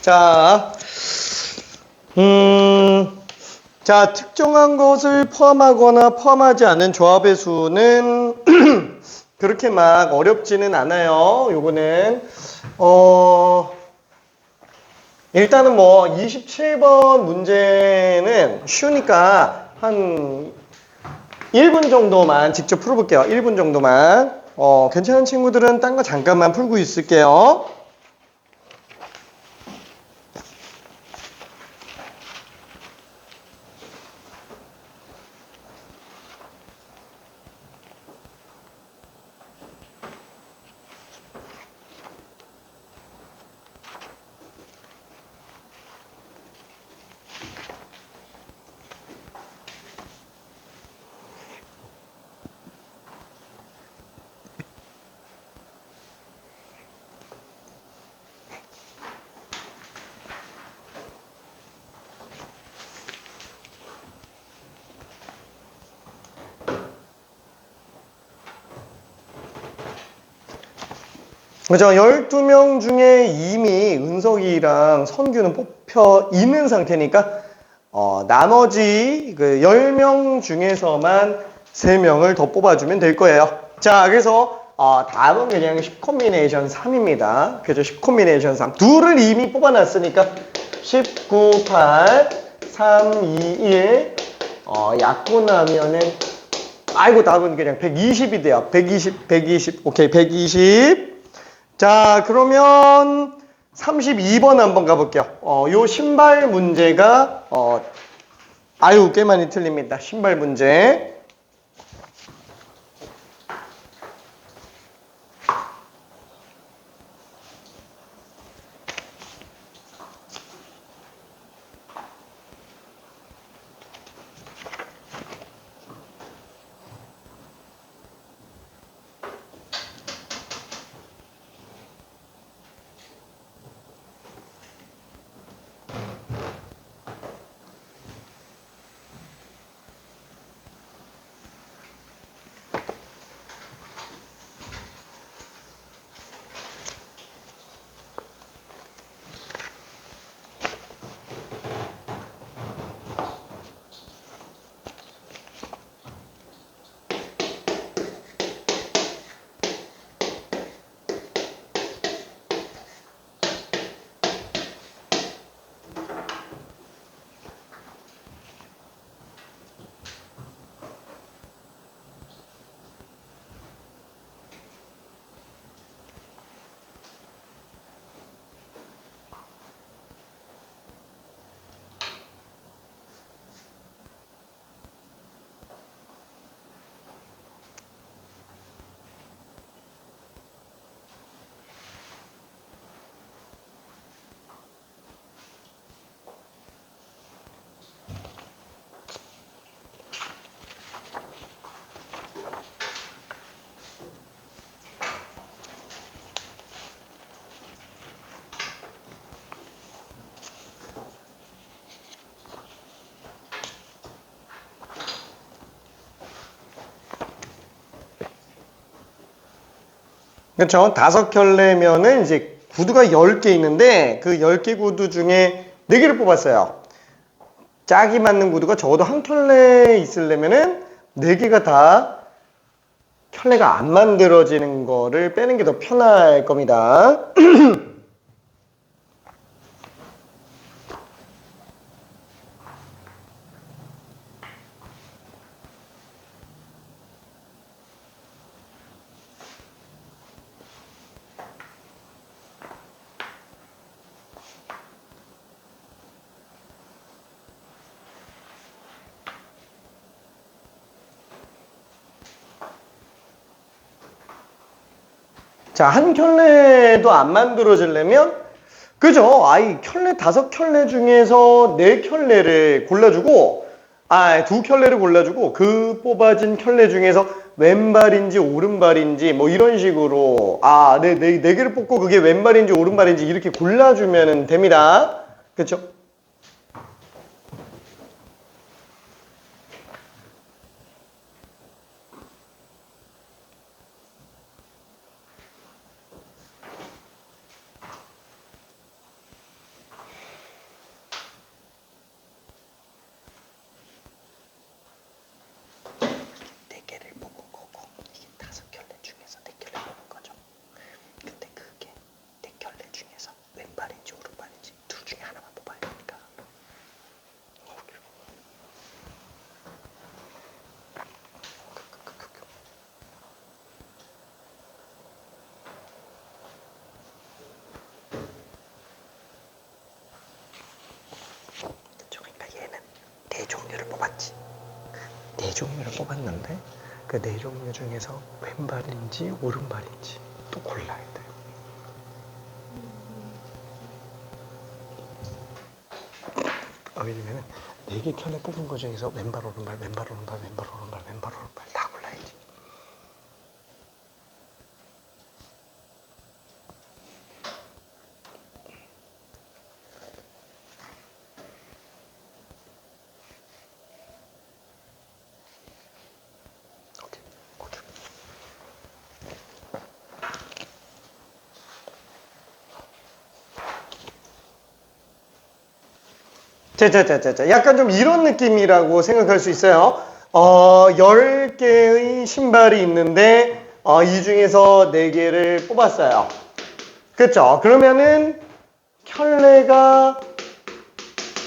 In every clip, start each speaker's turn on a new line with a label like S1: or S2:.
S1: 자, 자, 특정한 것을 포함하거나 포함하지 않은 조합의 수는 그렇게 막 어렵지는 않아요. 요거는 일단은 뭐 27번 문제는 쉬우니까 한 1분 정도만 직접 풀어볼게요. 1분 정도만. 괜찮은 친구들은 딴 거 잠깐만 풀고 있을게요. 그죠? 12명 중에 이미 은석이랑 선규는 뽑혀 있는 상태니까 나머지 그 10명 중에서만 3명을 더 뽑아주면 될 거예요. 자, 그래서 답은 그냥 10콤비네이션 3입니다. 그죠? 10콤비네이션 3. 둘을 이미 뽑아놨으니까 19, 8, 3, 2, 1 약분하면은 아이고 답은 그냥 120이 돼요. 120. 오케이, 120. 자, 그러면 32번 한번 가볼게요. 요 신발 문제가 아유 꽤 많이 틀립니다. 신발 문제. 그렇죠. 5켤레면은 이제 구두가 10개 있는데 그 10개 구두 중에 4개를 뽑았어요. 짝이 맞는 구두가 적어도 한 켤레 있으려면은 4개가 다 켤레가 안 만들어지는 거를 빼는 게 더 편할 겁니다. 자, 한 켤레도 안 만들어지려면 그죠? 아이 켤레 5켤레 중에서 4켤레를 골라주고 2켤레를 골라주고 그 뽑아진 켤레 중에서 왼발인지 오른발인지 뭐 이런 식으로 네 개를 뽑고 그게 왼발인지 오른발인지 이렇게 골라주면 됩니다. 그렇죠? 뽑았지. 네 종류를 뽑았는데 그 네 종류 중에서 왼발인지 오른발인지 또 골라야 돼요. 왜냐면 네 개 켠에 뽑은 것 중에서 왼발 오른발 왼발 오른발 왼발 오른발 왼발 오른발 다 골라야지. 자. 약간 좀 이런 느낌이라고 생각할 수 있어요. 10개의 신발이 있는데, 이 중에서 4개를 뽑았어요. 그쵸? 그러면은, 켤레가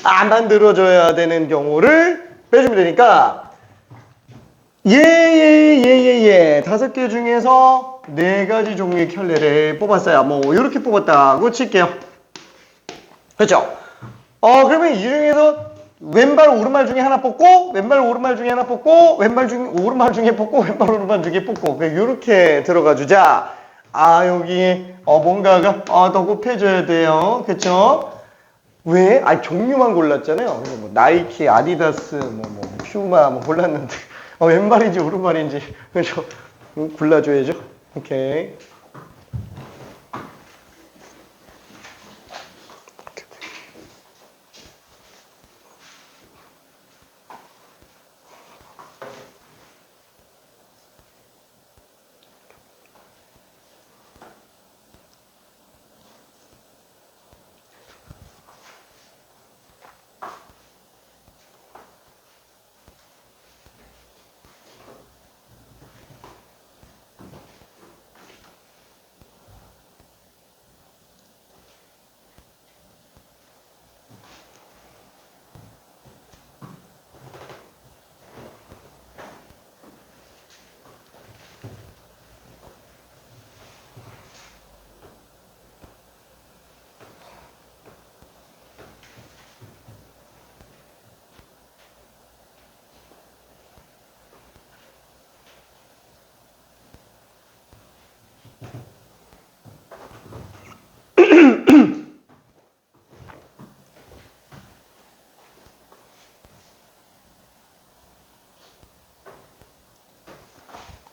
S1: 안 만들어져야 되는 경우를 빼주면 되니까, 5개 중에서 4가지 종류의 켤레를 뽑았어요. 뭐, 이렇게 뽑았다고 칠게요. 그쵸? 그러면 이 중에서 왼발 오른발 중에 하나 뽑고 왼발 오른발 중에 하나 뽑고 왼발 중에 오른발 중에 뽑고 왼발 오른발 중에 뽑고 이렇게 들어가 주자. 여기 뭔가가 더 곱해져야 돼요. 그쵸? 왜? 종류만 골랐잖아요. 뭐 나이키, 아디다스, 퓨마 골랐는데 왼발인지 오른발인지 그죠? 골라줘야죠. 오케이.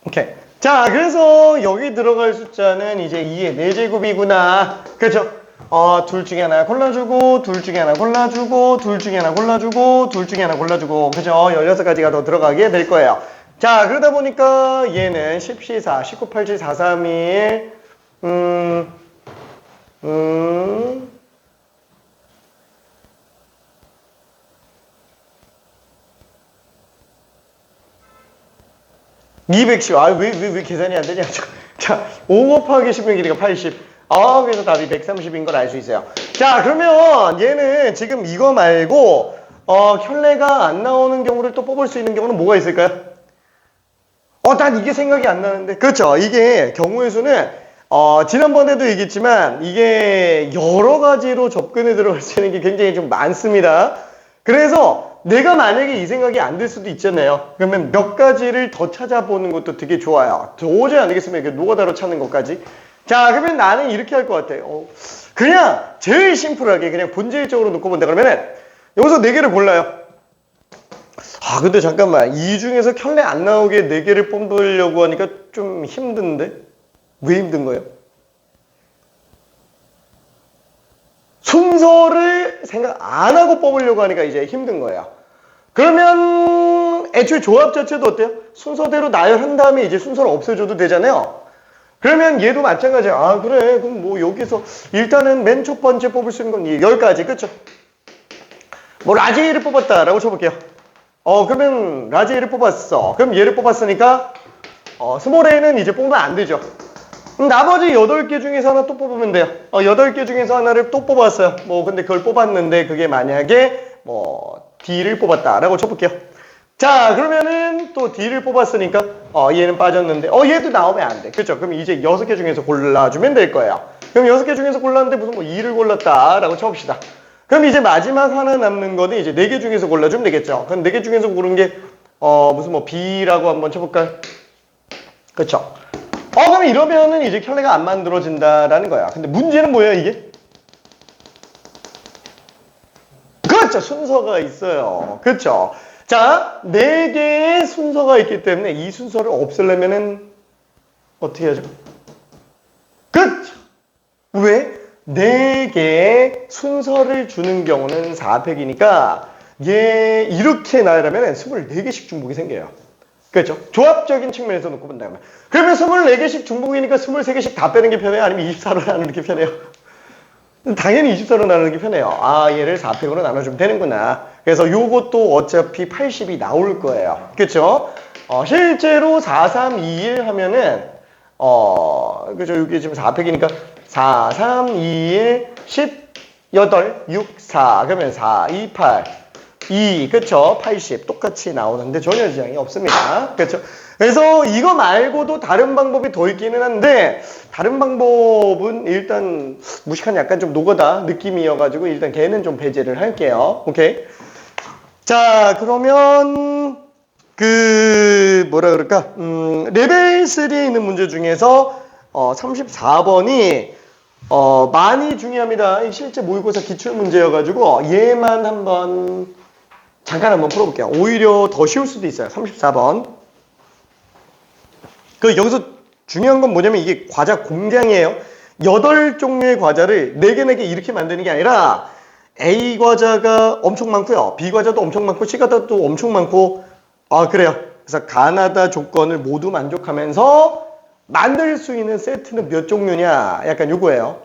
S1: 오케이. 자, 그래서 여기 들어갈 숫자는 이제 2의 4제곱이구나. 그렇죠? 둘 중에 하나 골라주고, 둘 중에 하나 골라주고, 둘 중에 하나 골라주고, 둘 중에 하나 골라주고, 그죠? 16가지가 더 들어가게 될 거예요. 자, 그러다 보니까 얘는 10C4, 19, 87, 4, 3, 1, 210. 왜 계산이 안 되냐? 자, 5 곱하기 10의 길이가 80. 그래서 답이 130인 걸 알 수 있어요. 자, 그러면 얘는 지금 이거 말고, 켤레가 안 나오는 경우를 또 뽑을 수 있는 경우는 뭐가 있을까요? 난 이게 생각이 안 나는데. 그렇죠. 이게 경우의 수는, 지난번에도 얘기했지만, 이게 여러 가지로 접근에 들어갈 수 있는 게 굉장히 좀 많습니다. 그래서, 내가 만약에 이 생각이 안 들 수도 있잖아요. 그러면 몇 가지를 더 찾아보는 것도 되게 좋아요. 도저히 안 되겠으면 이렇게 노가다로 찾는 것까지. 자, 그러면 나는 이렇게 할 것 같아요. 그냥 제일 심플하게 그냥 본질적으로 놓고 본다 그러면은 여기서 4개를 골라요. 근데 잠깐만. 이 중에서 켤레 안 나오게 4개를 뽑으려고 하니까 좀 힘든데? 왜 힘든 거예요? 순서를 생각 안 하고 뽑으려고 하니까 이제 힘든 거예요. 그러면 애초에 조합 자체도 어때요? 순서대로 나열한 다음에 이제 순서를 없애줘도 되잖아요. 그러면 얘도 마찬가지야. 그래. 그럼 뭐 여기서 일단은 맨 첫 번째 뽑을 수 있는 건 10가지. 그쵸? 라지를 뽑았다라고 쳐볼게요. 그러면 라지를 뽑았어. 그럼 얘를 뽑았으니까 스몰 A는 이제 뽑으면 안 되죠. 나머지 8개 중에서 하나 또 뽑으면 돼요. 8개 중에서 하나를 또 뽑았어요. 근데 그걸 뽑았는데 그게 만약에 D를 뽑았다라고 쳐볼게요. 자, 그러면은 또 D를 뽑았으니까 얘는 빠졌는데 얘도 나오면 안 돼. 그렇죠? 그럼 이제 6개 중에서 골라주면 될 거예요. 그럼 6개 중에서 골랐는데 무슨 2를 골랐다라고 쳐봅시다. 그럼 이제 마지막 하나 남는 거는 이제 4개 중에서 골라주면 되겠죠. 그럼 4개 중에서 고른 게 무슨 뭐 B라고 한번 쳐볼까요? 그쵸? 그럼 이러면은 이제 켤레가 안 만들어진다라는 거야. 근데 문제는 뭐야 이게? 그렇죠. 순서가 있어요. 그렇죠. 자, 4개의 순서가 있기 때문에 이 순서를 없애려면은 어떻게 하죠? 그렇죠. 왜? 4개의 순서를 주는 경우는 4팩이니까 얘 이렇게 나열하면 24개씩 중복이 생겨요. 그렇죠? 조합적인 측면에서 놓고 본다면. 그러면 24개씩 중복이니까 23개씩 다 빼는 게 편해요? 아니면 24로 나누는 게 편해요? 당연히 24로 나누는 게 편해요. 얘를 4팩으로 나눠주면 되는구나. 그래서 요것도 어차피 80이 나올 거예요. 그렇죠? 실제로 4, 3, 2, 1 하면은 그죠? 이게 지금 4팩이니까 4, 3, 2, 1, 18, 6, 4 그러면 4, 2, 8 2, 그쵸? 80 똑같이 나오는데 전혀 지장이 없습니다. 그쵸? 그래서 이거 말고도 다른 방법이 더 있기는 한데 다른 방법은 일단 무식한 약간 좀 노가다 느낌이어가지고 일단 걔는 좀 배제를 할게요. 오케이? 자, 그러면 뭐라 그럴까? 레벨 3에 있는 문제 중에서 34번이 많이 중요합니다. 실제 모의고사 기출 문제여가지고 얘만 잠깐 한번 풀어볼게요. 오히려 더 쉬울 수도 있어요. 34번. 여기서 중요한 건 뭐냐면 이게 과자 공장이에요. 8종류의 과자를 4개 이렇게 만드는 게 아니라 A 과자가 엄청 많고요. B 과자도 엄청 많고 C 과자도 엄청 많고 그래요. 그래서 가나다 조건을 모두 만족하면서 만들 수 있는 세트는 몇 종류냐? 약간 요거예요.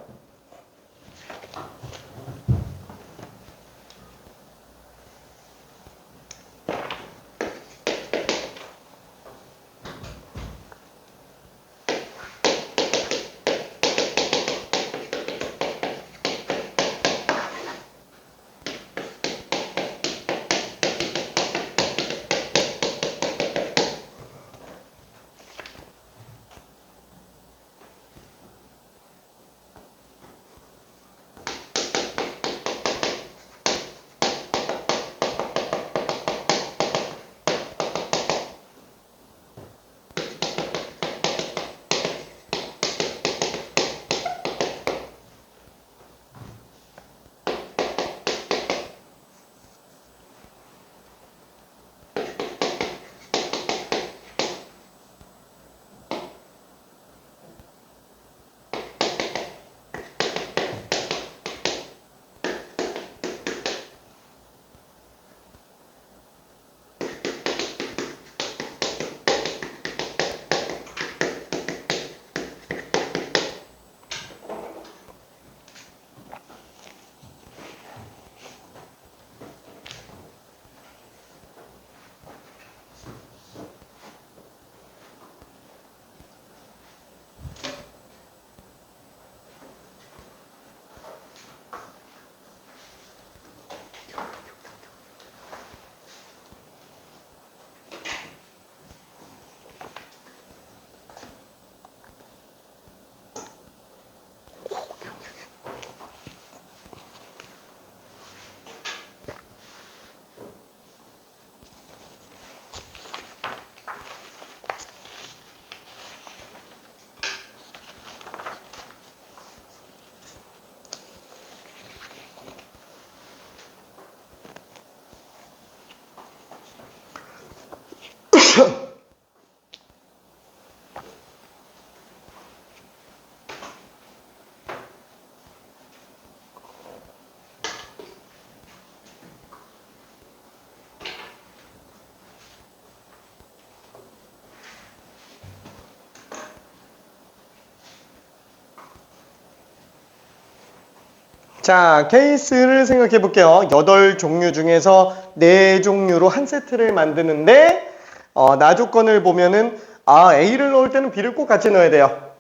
S1: 자, 케이스를 생각해 볼게요. 8종류 중에서 4종류로 한 세트를 만드는데 나 조건을 보면은 A를 넣을 때는 B를 꼭 같이 넣어야 돼요.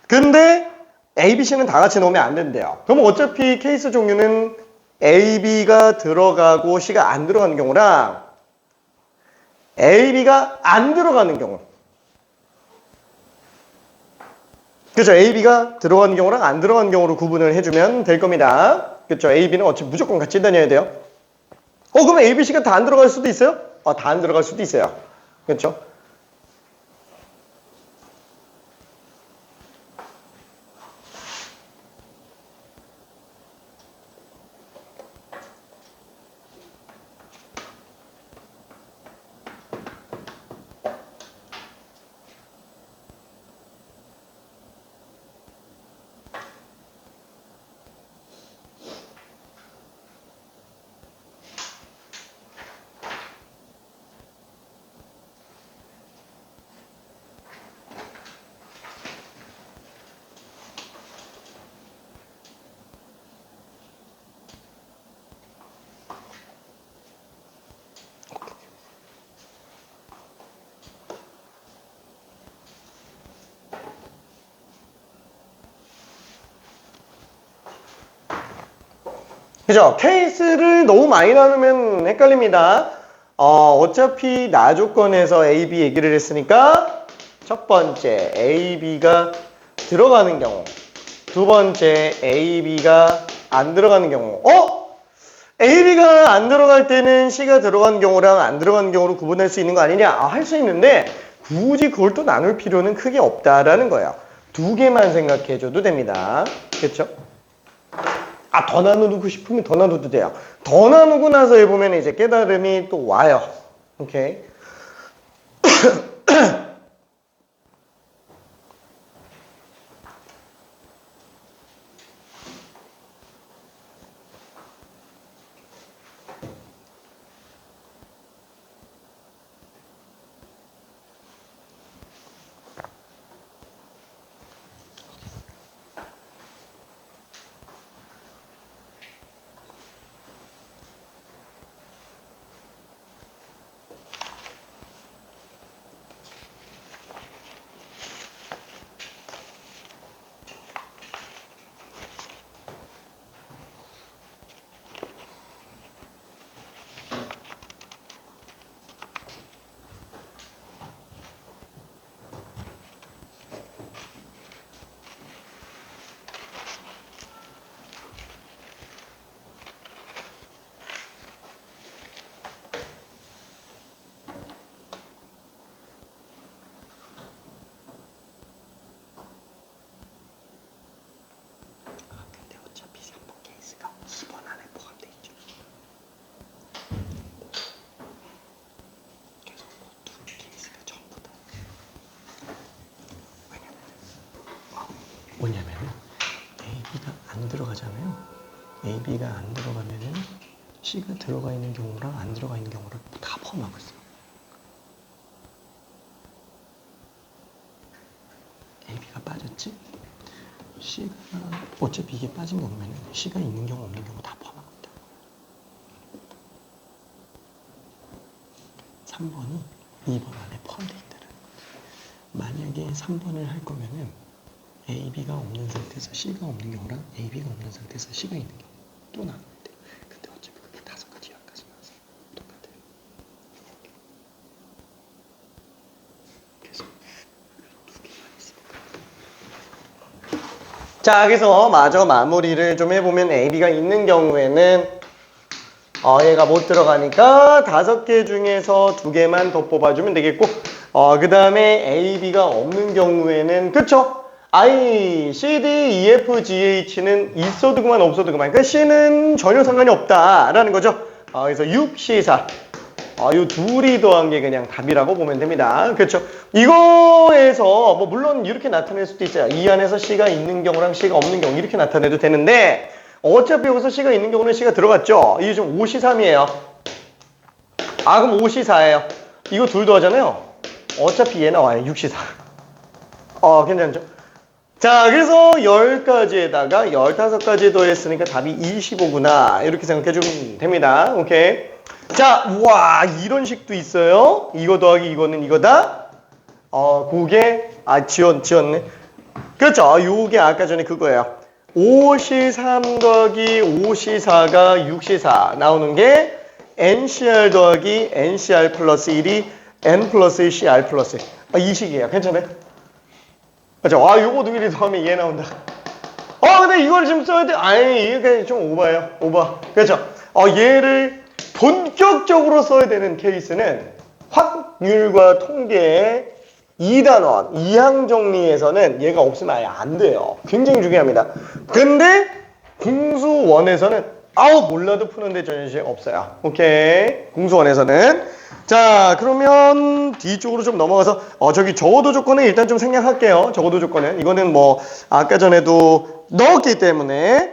S1: 근데 A, B, C는 다 같이 넣으면 안 된대요. 그럼 어차피 케이스 종류는 A, B가 들어가고 C가 안 들어가는 경우랑 A, B가 안 들어가는 경우. 그죠? AB가 들어간 경우랑 안 들어간 경우로 구분을 해주면 될 겁니다. 그죠? AB는 어차피 무조건 같이 다녀야 돼요. 그러면 ABC가 다 안 들어갈 수도 있어요? 다 안 들어갈 수도 있어요. 그렇죠? 그죠? 케이스를 너무 많이 나누면 헷갈립니다. 어차피 나 조건에서 A, B 얘기를 했으니까 첫 번째 A, B가 들어가는 경우, 두 번째 A, B가 안 들어가는 경우. A, B가 안 들어갈 때는 C가 들어간 경우랑 안 들어간 경우로 구분할 수 있는 거 아니냐? 할 수 있는데 굳이 그걸 또 나눌 필요는 크게 없다라는 거예요. 두 개만 생각해줘도 됩니다. 그렇죠? 더 나누고 싶으면 더 나눠도 돼요. 더 나누고 나서 해보면 이제 깨달음이 또 와요. 오케이. 뭐냐면은 AB가 안 들어가잖아요. AB가 안 들어가면은 C가 들어가 있는 경우랑 안 들어가 있는 경우를 다 포함하고 있어요. AB가 빠졌지? C가 어차피 이게 빠진 경우면은 C가 있는 경우 없는 경우 다 포함합니다. 3번이 2번 안에 포함되어 있다는 거죠. 만약에 3번을 할 거면은 AB가 없는 상태에서 C가 없는 경우랑 AB가 없는 상태에서 C가 있는 경우 또 나눠야 돼요. 근데 어차피 그게 5가지 여기까지 나와서 똑같아요. 그래서 두 개만 있으니까. 자, 그래서 마저 마무리를 좀 해보면 AB가 있는 경우에는 얘가 못 들어가니까 5개 중에서 2개만 더 뽑아주면 되겠고 그 다음에 AB가 없는 경우에는 그쵸? I, C, D, E, F, G, H는 있어도 그만 없어도 그만. 그러니까 C는 전혀 상관이 없다라는 거죠. 그래서 6, C, 4. 이 둘이 더한 게 그냥 답이라고 보면 됩니다. 그렇죠? 이거에서 물론 이렇게 나타낼 수도 있어요. 이 안에서 C가 있는 경우랑 C가 없는 경우 이렇게 나타내도 되는데 어차피 여기서 C가 있는 경우는 C가 들어갔죠. 이게 지금 5C, 3이에요. 그럼 5C, 4예요. 이거 둘 더하잖아요. 어차피 얘 나와요. 6C, 4. 괜찮죠? 자, 그래서 10가지에다가 15가지 더했으니까 답이 25구나. 이렇게 생각해주면 됩니다. 오케이. 자, 우와, 이런 식도 있어요. 이거 더하기 이거는 이거다. 그게, 지웠네. 그렇죠. 요게 아까 전에 그거예요. 5C3 더하기 5C4가 6C4 나오는 게 NCR 더하기 NCR 플러스 1이 N 플러스 CR 플러스 1. 이 식이에요. 괜찮아요? 그렇죠? 요거 2개 더하면 얘 나온다. 근데 이걸 지금 써야 돼. 이게 좀 오바예요. 오바. 그렇죠? 얘를 본격적으로 써야 되는 케이스는 확률과 통계의 2단원, 이항 정리에서는 얘가 없으면 아예 안 돼요. 굉장히 중요합니다. 근데 공수원에서는 몰라도 푸는데 전혀 지장 없어요. 오케이. 공수원에서는. 자, 그러면 뒤쪽으로 좀 넘어가서 저기 적어도 조건은 일단 좀 생략할게요. 적어도 조건은. 이거는 뭐 아까 전에도 넣었기 때문에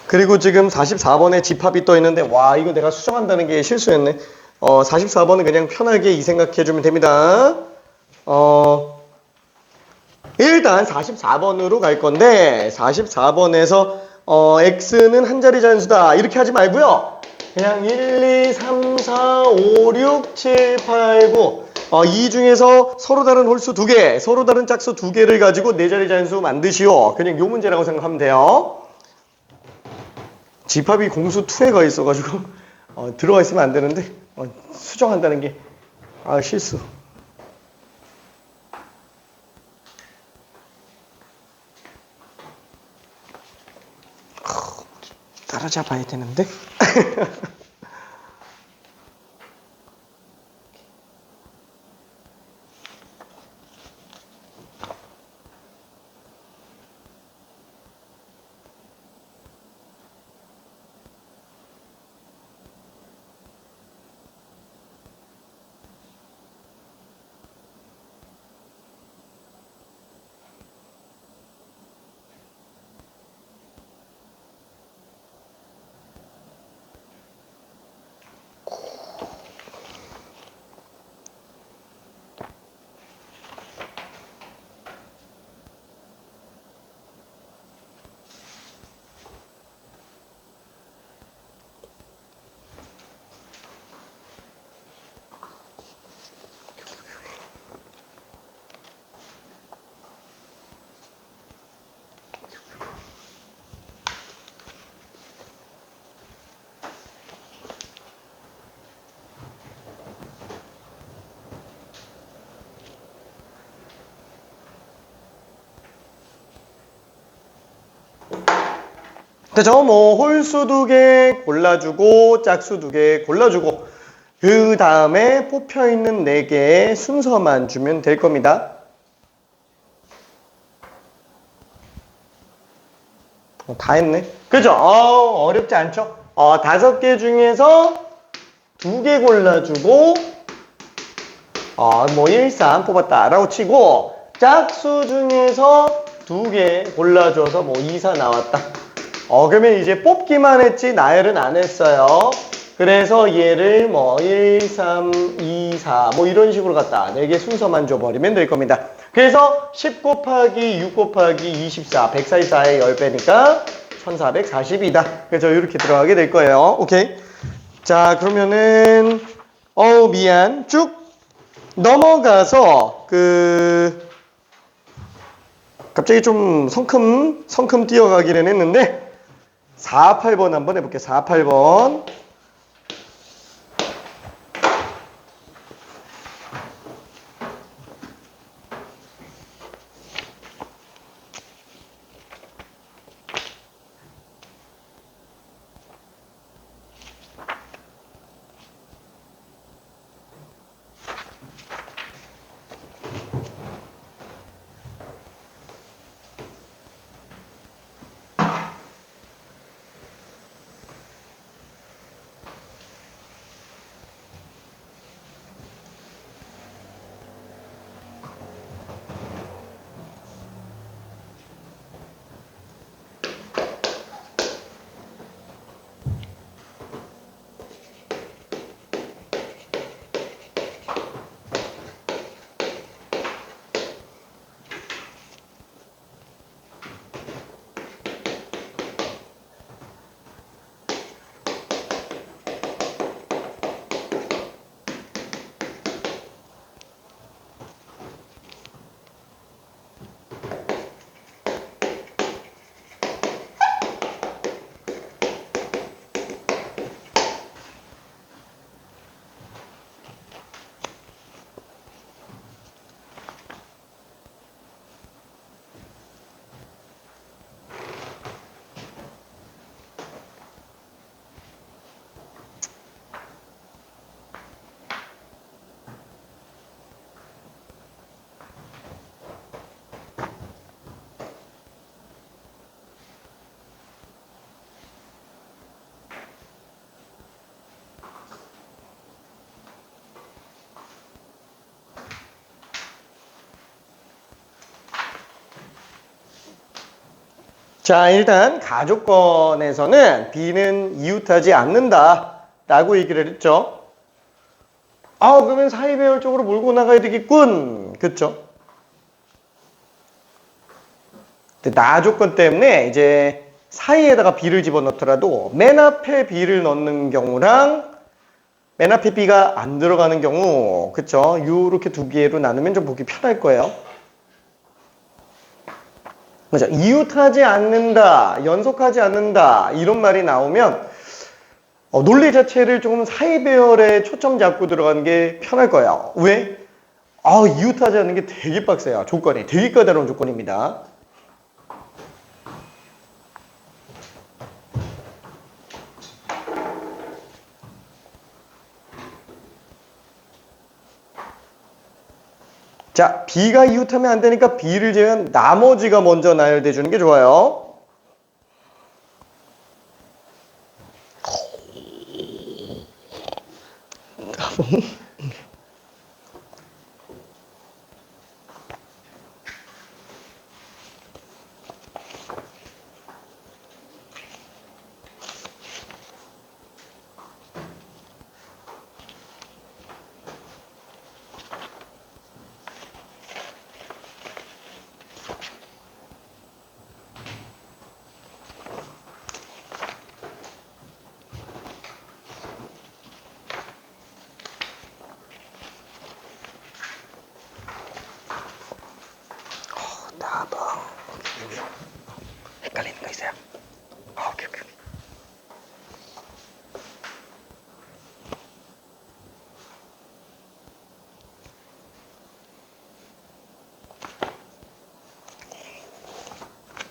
S1: 그리고 지금 44번에 집합이 떠 있는데 이거 내가 수정한다는 게 실수였네. 44번은 그냥 편하게 이 생각해주면 됩니다. 일단 44번으로 갈 건데 44번에서 x는 한 자리 잔수다 이렇게 하지 말고요. 그냥 1, 2, 3, 4, 5, 6, 7, 8, 9 이 중에서 서로 다른 홀수 2개, 서로 다른 짝수 2개를 가지고 4자리 잔수 만드시오. 그냥 요 문제라고 생각하면 돼요. 집합이 공수 2에 가 있어가지고 들어가 있으면 안 되는데 수정한다는 게 실수. 따라잡아야 되는데. 그죠? 뭐 홀수 2개 골라주고 짝수 2개 골라주고 그 다음에 뽑혀있는 4개의 순서만 주면 될 겁니다. 다 했네. 그죠? 어렵지 않죠? 5개 중에서 2개 골라주고 뭐 1, 3 뽑았다 라고 치고 짝수 중에서 2개 골라줘서 뭐 2, 4 나왔다. 그러면 이제 뽑기만 했지 나열은 안 했어요. 그래서 얘를 뭐 1, 3, 2, 4 뭐 이런 식으로 갖다 4개 순서만 줘버리면 될 겁니다. 그래서 10 곱하기 6 곱하기 24, 144의 10배니까 1440이다. 그래서 이렇게 들어가게 될 거예요. 오케이. 자, 그러면은 미안. 쭉 넘어가서 갑자기 좀 성큼 뛰어가기는 했는데 4, 8번 한번 해볼게요. 4, 8번. 자, 일단 가조건에서는 B는 이웃하지 않는다 라고 얘기를 했죠. 아, 그러면 사이배열 쪽으로 몰고 나가야 되겠군. 그쵸? 나 조건 때문에 이제 사이에다가 B를 집어넣더라도 맨 앞에 B를 넣는 경우랑 맨 앞에 B가 안 들어가는 경우, 그쵸? 요렇게 두 개로 나누면 좀 보기 편할 거예요. 그죠? 이웃하지 않는다, 연속하지 않는다, 이런 말이 나오면 논리 자체를 조금 사이 배열에 초점 잡고 들어가는 게 편할 거예요. 왜? 이웃하지 않는 게 되게 빡세요. 조건이. 되게 까다로운 조건입니다. 자, B가 이웃하면 안 되니까 B를 제외한 나머지가 먼저 나열돼 주는 게 좋아요. 헷갈리는 거 있어요? 오케이.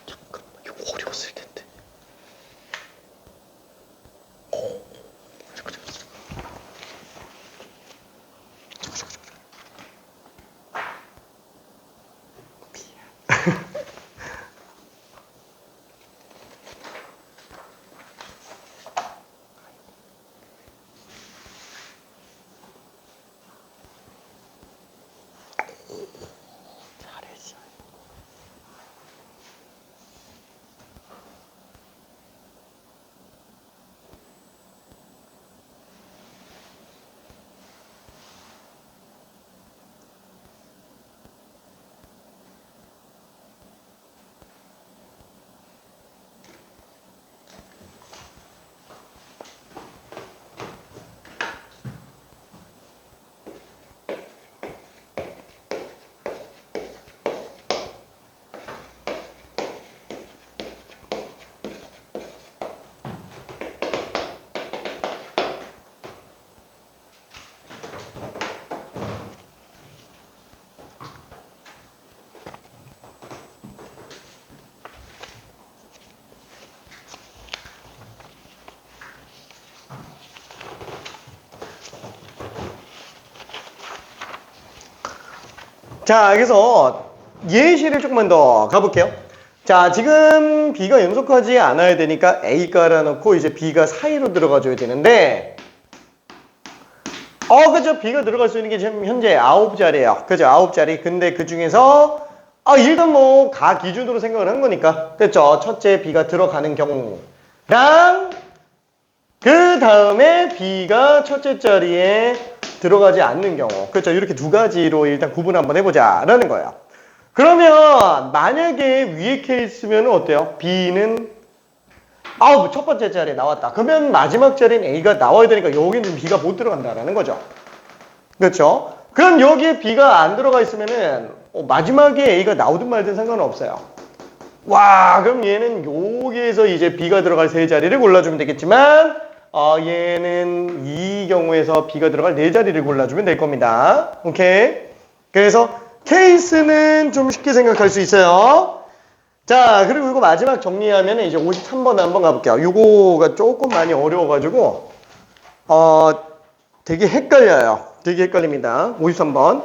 S1: 잠깐만, 이거 어려웠을 텐데. 잠깐. 잘했어. 자, 그래서 예시를 조금만 더 가볼게요. 자, 지금 B가 연속하지 않아야 되니까 A 깔아놓고 이제 B가 사이로 들어가줘야 되는데, 그죠? B가 들어갈 수 있는 게 지금 현재 9자리예요. 그죠? 9자리. 근데 그 중에서, 일단 뭐, 가 기준으로 생각을 한 거니까. 그죠? 첫째 B가 들어가는 경우랑, 그 다음에 B가 첫째 자리에 들어가지 않는 경우. 그렇죠. 이렇게 두 가지로 일단 구분 한번 해보자 라는 거예요. 그러면 만약에 위에 케이스면 어때요? B는 첫 번째 자리에 나왔다. 그러면 마지막 자리엔 A가 나와야 되니까 여기는 B가 못 들어간다라는 거죠. 그렇죠? 그럼 여기에 B가 안 들어가 있으면은 마지막에 A가 나오든 말든 상관은 없어요. 와, 그럼 얘는 여기에서 이제 B가 들어갈 세 자리를 골라주면 되겠지만 얘는 이 경우에서 B가 들어갈 네 자리를 골라주면 될 겁니다. 오케이? 그래서 케이스는 좀 쉽게 생각할 수 있어요. 자, 그리고 이거 마지막 정리하면 이제 53번 한번 가볼게요. 이거가 조금 많이 어려워가지고 되게 헷갈려요. 되게 헷갈립니다. 53번.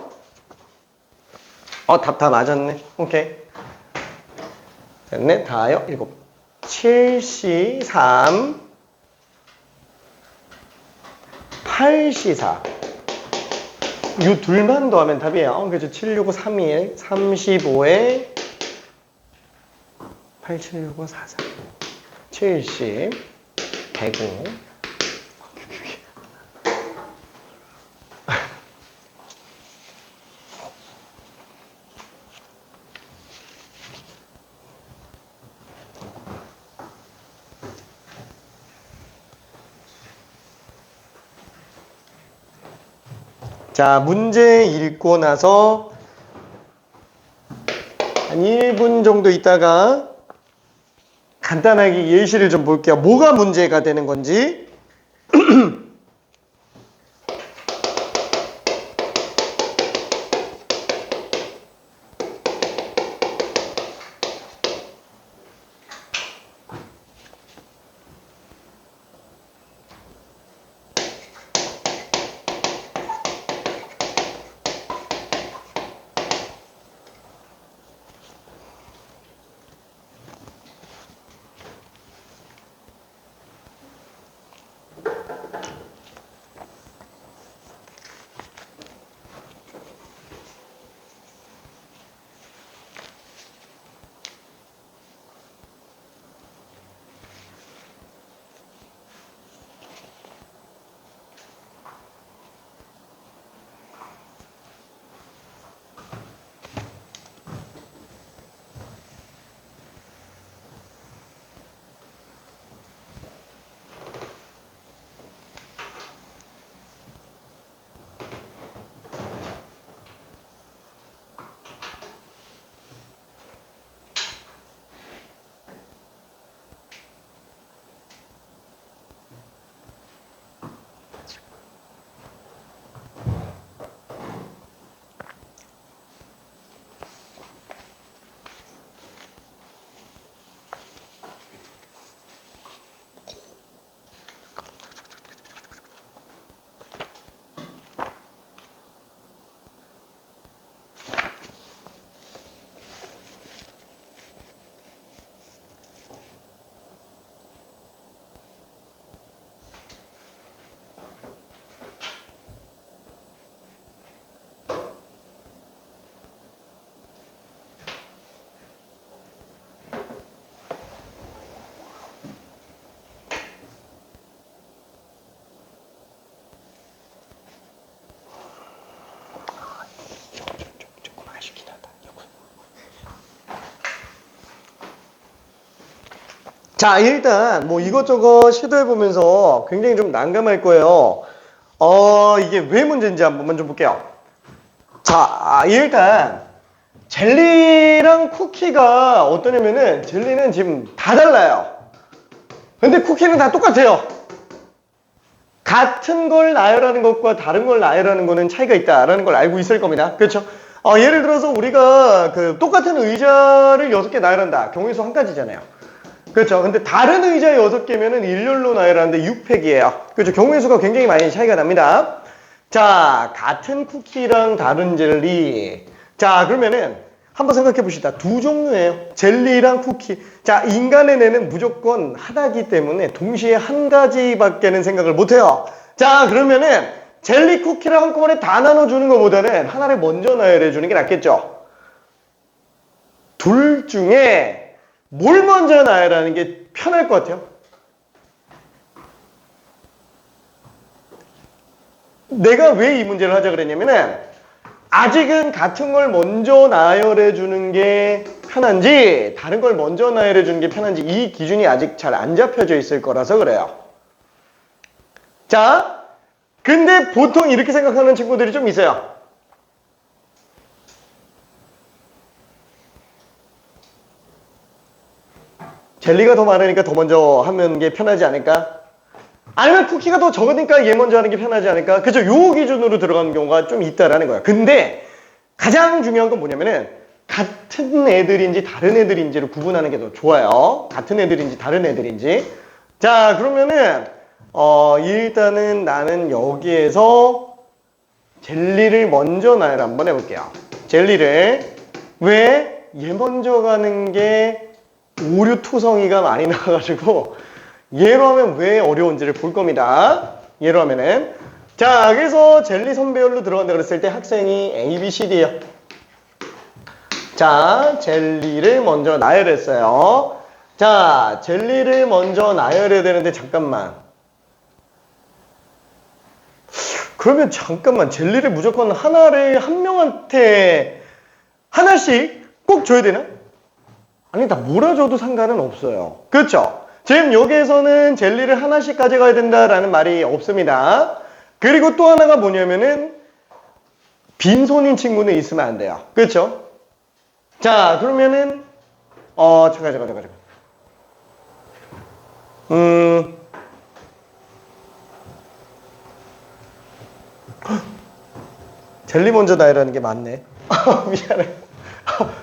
S1: 답 다 맞았네. 오케이. 됐네. 다요. 7. 7C 3 8C 4. 이 둘만 더하면 답이에요. 그죠? 765 31 35에 8765 44 70 105 자, 문제 읽고 나서 한 1분 정도 있다가 간단하게 예시를 좀 볼게요. 뭐가 문제가 되는 건지. 자, 일단 뭐 이것저것 시도해보면서 굉장히 좀 난감할 거예요. 이게 왜 문제인지 한번 좀 볼게요. 자, 일단 젤리랑 쿠키가 어떠냐면은 젤리는 지금 다 달라요. 근데 쿠키는 다 똑같아요. 같은 걸 나열하는 것과 다른 걸 나열하는 거는 차이가 있다라는 걸 알고 있을 겁니다. 그렇죠? 예를 들어서 우리가 그 똑같은 의자를 6개 나열한다. 경우의 수 한 가지잖아요. 그렇죠. 근데 다른 의자 6개면은 일렬로 나열하는데 6팩이에요. 그렇죠. 경우의 수가 굉장히 많이 차이가 납니다. 자, 같은 쿠키랑 다른 젤리. 자, 그러면은 한번 생각해 봅시다. 두 종류예요. 젤리랑 쿠키. 자, 인간의 뇌는 무조건 하나이기 때문에 동시에 한 가지밖에는 생각을 못 해요. 자, 그러면은 젤리 쿠키를 한꺼번에 다 나눠주는 것보다는 하나를 먼저 나열해 주는 게 낫겠죠. 둘 중에 뭘 먼저 나열하는 게 편할 것 같아요? 내가 왜 이 문제를 하자 그랬냐면은 아직은 같은 걸 먼저 나열해 주는 게 편한지 다른 걸 먼저 나열해 주는 게 편한지 이 기준이 아직 잘 안 잡혀져 있을 거라서 그래요. 자, 근데 보통 이렇게 생각하는 친구들이 좀 있어요. 젤리가 더 많으니까 더 먼저 하는 게 편하지 않을까? 아니면 쿠키가 더 적으니까 얘 먼저 하는 게 편하지 않을까? 그죠? 요 기준으로 들어가는 경우가 좀 있다라는 거야. 근데 가장 중요한 건 뭐냐면은 같은 애들인지 다른 애들인지를 구분하는 게 더 좋아요. 같은 애들인지 다른 애들인지. 자, 그러면은 일단은 나는 여기에서 젤리를 먼저 나열 한번 해볼게요. 젤리를 왜 얘 먼저 가는 게 오류 토성이가 많이 나와가지고 얘로 하면 왜 어려운지를 볼 겁니다. 얘로 하면은 자, 그래서 젤리 선배열로 들어간다 그랬을 때 학생이 A, B, C, D예요. 자, 젤리를 먼저 나열했어요. 자, 젤리를 먼저 나열해야 되는데 잠깐만. 그러면 잠깐만, 젤리를 무조건 하나를 한 명한테 하나씩 꼭 줘야 되나? 아니, 다 몰아줘도 상관은 없어요. 그렇죠? 지금 여기에서는 젤리를 하나씩 가져가야 된다라는 말이 없습니다. 그리고 또 하나가 뭐냐면은 빈손인 친구는 있으면 안 돼요. 그렇죠? 자, 그러면은 잠깐. 젤리 먼저 나열하는 게 맞네. 미안해.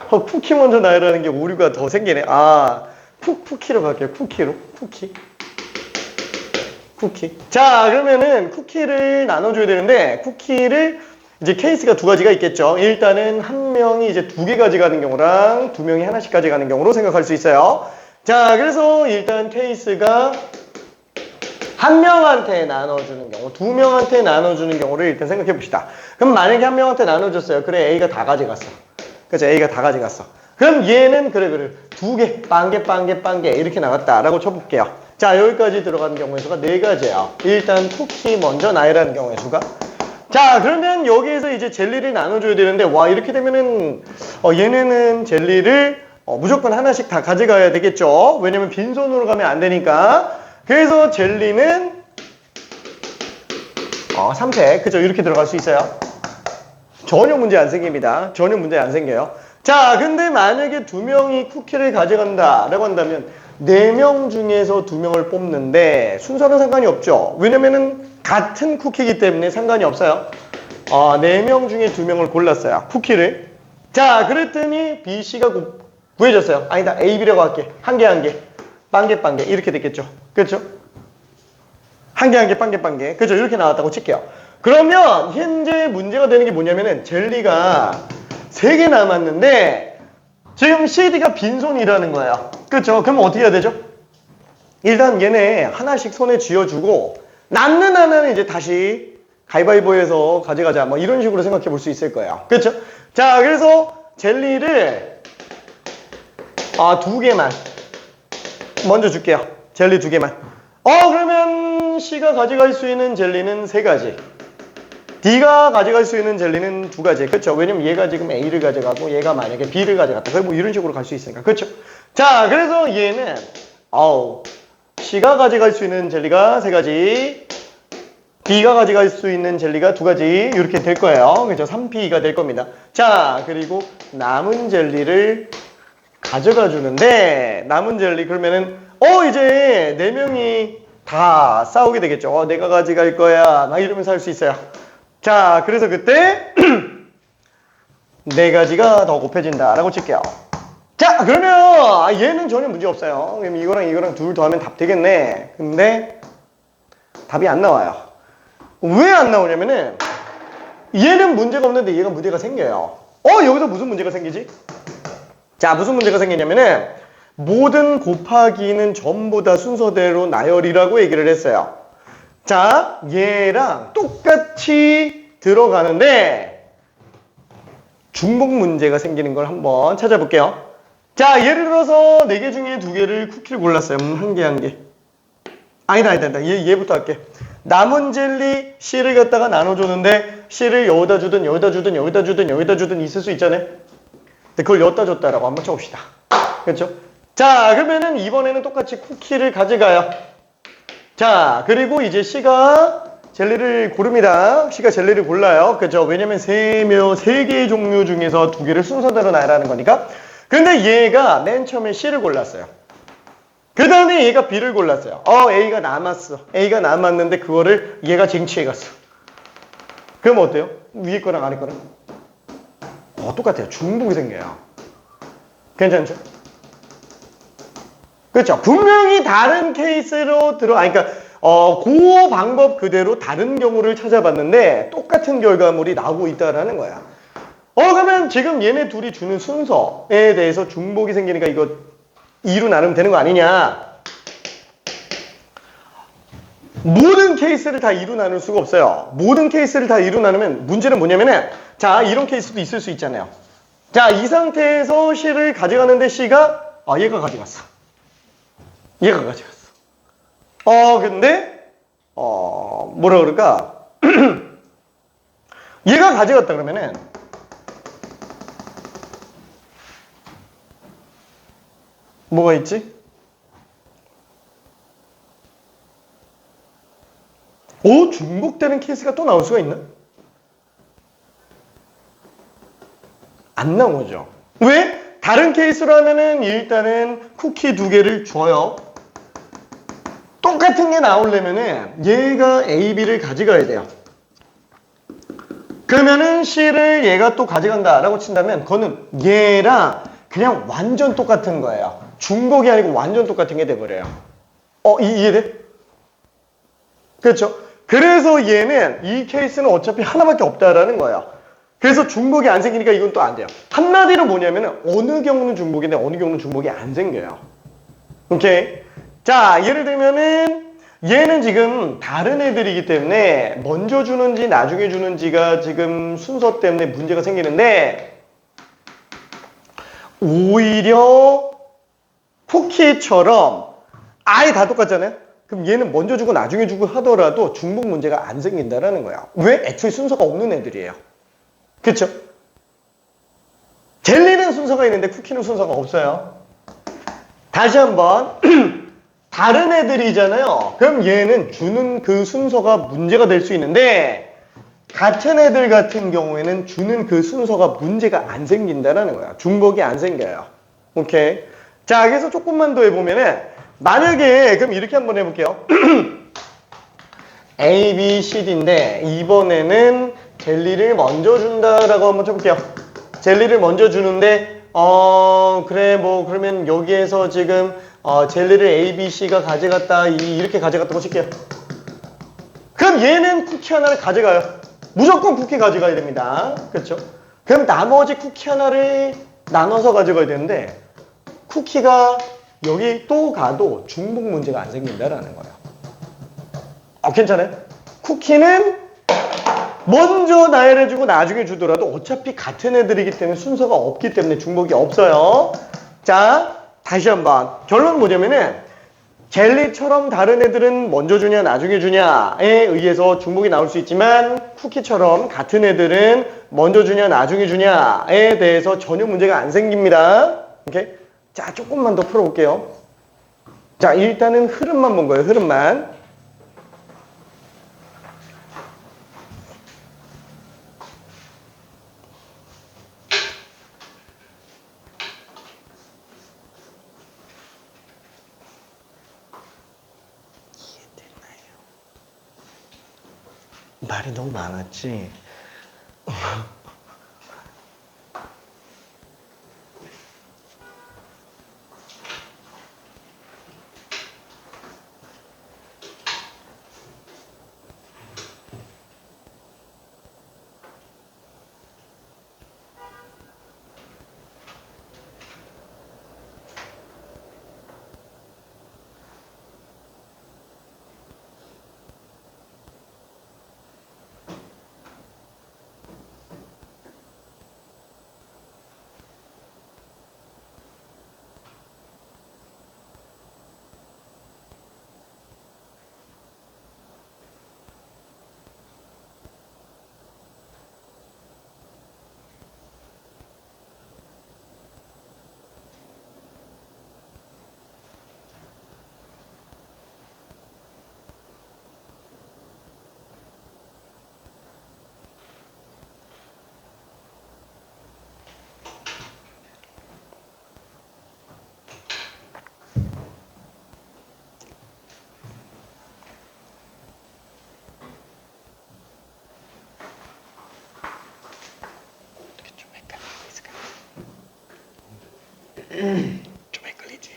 S1: 쿠키 먼저 나열하는 게 오류가 더 생기네. 쿠키로 갈게요. 쿠키. 자, 그러면은 쿠키를 나눠줘야 되는데, 쿠키를 이제 케이스가 두 가지가 있겠죠. 일단은 한 명이 이제 2개 가져가는 경우랑 2명이 하나씩 가져가는 경우로 생각할 수 있어요. 자, 그래서 일단 케이스가 한 명한테 나눠주는 경우, 2명한테 나눠주는 경우를 일단 생각해 봅시다. 그럼 만약에 한 명한테 나눠줬어요. 그래, A가 다 가져갔어. 그죠? A가 다 가져갔어. 그럼 얘는 그래 2개, 빵개 이렇게 나갔다라고 쳐볼게요. 자, 여기까지 들어가는 경우의 수가 4가지예요. 일단 쿠키 먼저 나열하는 경우의 수가. 자, 그러면 여기에서 이제 젤리를 나눠줘야 되는데, 와, 이렇게 되면은 얘네는 젤리를 무조건 하나씩 다 가져가야 되겠죠. 왜냐면 빈손으로 가면 안 되니까. 그래서 젤리는 3팩, 그죠? 이렇게 들어갈 수 있어요. 전혀 문제 안 생깁니다. 전혀 문제 안 생겨요. 자, 근데 만약에 2명이 쿠키를 가져간다라고 한다면 4명 중에서 2명을 뽑는데 순서는 상관이 없죠. 왜냐면은 같은 쿠키이기 때문에 상관이 없어요. 4명 중에 2명을 골랐어요. 쿠키를. 자, 그랬더니 B, C가 구해졌어요. 아니다, A, B라고 할게. 한 개. 빵개. 이렇게 됐겠죠. 그렇죠? 한 개, 빵개. 그죠? 이렇게 나왔다고 칠게요. 그러면 현재 문제가 되는 게 뭐냐면은 젤리가 3개 남았는데 지금 CD가 빈손이라는 거예요. 그렇죠? 그럼 어떻게 해야 되죠? 일단 얘네 하나씩 손에 쥐어주고 남는 하나는 이제 다시 가위바위보해서 가져가자. 뭐 이런 식으로 생각해 볼 수 있을 거예요. 그렇죠? 자, 그래서 젤리를 2개만 먼저 줄게요. 젤리 2개만. 그러면 C가 가져갈 수 있는 젤리는 3가지. D가 가져갈 수 있는 젤리는 2가지. 그렇죠? 왜냐면 얘가 지금 A를 가져가고 얘가 만약에 B를 가져갔다. 그럼 뭐 이런 식으로 갈 수 있으니까. 그렇죠? 자, 그래서 얘는 C가 가져갈 수 있는 젤리가 3가지, D가 가져갈 수 있는 젤리가 2가지 이렇게 될 거예요. 그렇죠? 3P가 될 겁니다. 자, 그리고 남은 젤리를 가져가 주는데 남은 젤리 그러면은 이제 4명이 다 싸우게 되겠죠. 내가 가져갈 거야 막 이러면서 할 수 있어요. 자, 그래서 그때 4가지가 더 곱해진다 라고 칠게요. 자, 그러면 얘는 전혀 문제 없어요. 그럼 이거랑 둘 더하면 답 되겠네. 근데 답이 안 나와요. 왜 안 나오냐면은 얘는 문제가 없는데 얘가 문제가 생겨요. 여기서 무슨 문제가 생기지? 자, 무슨 문제가 생기냐면은 모든 곱하기는 전부 다 순서대로 나열이라고 얘기를 했어요. 자, 얘랑 똑같이 들어가는데 중복 문제가 생기는 걸 한번 찾아볼게요. 자, 예를 들어서 4개 중에 2개를 쿠키를 골랐어요. 한 개. 아니다. 얘부터 할게. 남은 젤리 C를 갖다가 나눠줬는데 C를 여기다 주든 있을 수 있잖아요. 근데 그걸 여기다 줬다라고 한번 쳐봅시다. 그렇죠? 자, 그러면은 이번에는 똑같이 쿠키를 가져가요. 자, 그리고 이제 C가 젤리를 고릅니다. C가 젤리를 골라요. 그렇죠? 왜냐면 3개의 종류 중에서 2개를 순서대로 나열하는 거니까. 근데 얘가 맨 처음에 C를 골랐어요. 그 다음에 얘가 B를 골랐어요. A가 남았어. A가 남았는데 그거를 얘가 쟁취해 갔어. 그럼 어때요? 위에 거랑 아래 거랑? 똑같아요. 중복이 생겨요. 괜찮죠? 그렇죠? 분명히 다른 케이스로 그러니까 그 방법 그대로 다른 경우를 찾아봤는데 똑같은 결과물이 나오고 있다라는 거야. 그러면 지금 얘네 둘이 주는 순서에 대해서 중복이 생기니까 이거 2로 나누면 되는 거 아니냐? 모든 케이스를 다 2로 나눌 수가 없어요. 모든 케이스를 다 2로 나누면 문제는 뭐냐면은 자, 이런 케이스도 있을 수 있잖아요. 자, 이 상태에서 C를 가져가는데 C가 얘가 가져갔어. 얘가 가져갔어. 근데 뭐라 그럴까? 얘가 가져갔다 그러면은 뭐가 있지? 중복되는 케이스가 또 나올 수가 있나? 안 나오죠. 왜? 다른 케이스로 하면은 일단은 쿠키 2개를 줘요. 똑같은 게 나오려면은 얘가 A, B를 가져가야 돼요. 그러면은 C를 얘가 또 가져간다라고 친다면 그거는 얘랑 그냥 완전 똑같은 거예요. 중복이 아니고 완전 똑같은 게 돼버려요. 이해돼? 그렇죠? 그래서 얘는 이 케이스는 어차피 하나밖에 없다라는 거예요. 그래서 중복이 안 생기니까 이건 또 안 돼요. 한마디로 뭐냐면 어느 경우는 중복인데 어느 경우는 중복이 안 생겨요. 오케이? 자, 예를 들면은 얘는 지금 다른 애들이기 때문에 먼저 주는지 나중에 주는지가 지금 순서 때문에 문제가 생기는데 오히려 쿠키처럼 아예 다 똑같잖아요? 그럼 얘는 먼저 주고 나중에 주고 하더라도 중복 문제가 안 생긴다라는 거야. 왜? 애초에 순서가 없는 애들이에요. 그쵸? 젤리는 순서가 있는데 쿠키는 순서가 없어요. 다시 한번 다른 애들이잖아요. 그럼 얘는 주는 그 순서가 문제가 될 수 있는데 같은 애들 같은 경우에는 주는 그 순서가 문제가 안 생긴다라는 거야. 중복이 안 생겨요. 오케이. 자, 그래서 조금만 더 해보면은 만약에 그럼 이렇게 한번 해볼게요. A, B, C, D인데 이번에는 젤리를 먼저 준다라고 한번 쳐볼게요. 젤리를 먼저 주는데 그래 뭐 그러면 여기에서 지금 젤리를 A, B, C가 가져갔다 이렇게 가져갔다고 칠게요. 그럼 얘는 쿠키 하나를 가져가요. 무조건 쿠키 가져가야 됩니다. 그렇죠? 그럼 나머지 쿠키 하나를 나눠서 가져가야 되는데 쿠키가 여기 또 가도 중복 문제가 안 생긴다라는 거예요. 괜찮아요? 쿠키는 먼저 나열해주고 나중에 주더라도 어차피 같은 애들이기 때문에 순서가 없기 때문에 중복이 없어요. 자, 다시 한번 결론은 뭐냐면은 젤리처럼 다른 애들은 먼저 주냐 나중에 주냐에 의해서 중복이 나올 수 있지만 쿠키처럼 같은 애들은 먼저 주냐 나중에 주냐에 대해서 전혀 문제가 안 생깁니다. 오케이? 자, 조금만 더 풀어볼게요. 자, 일단은 흐름만 본 거예요. 흐름만. 말이 너무 많았지. 좀 헷갈리지?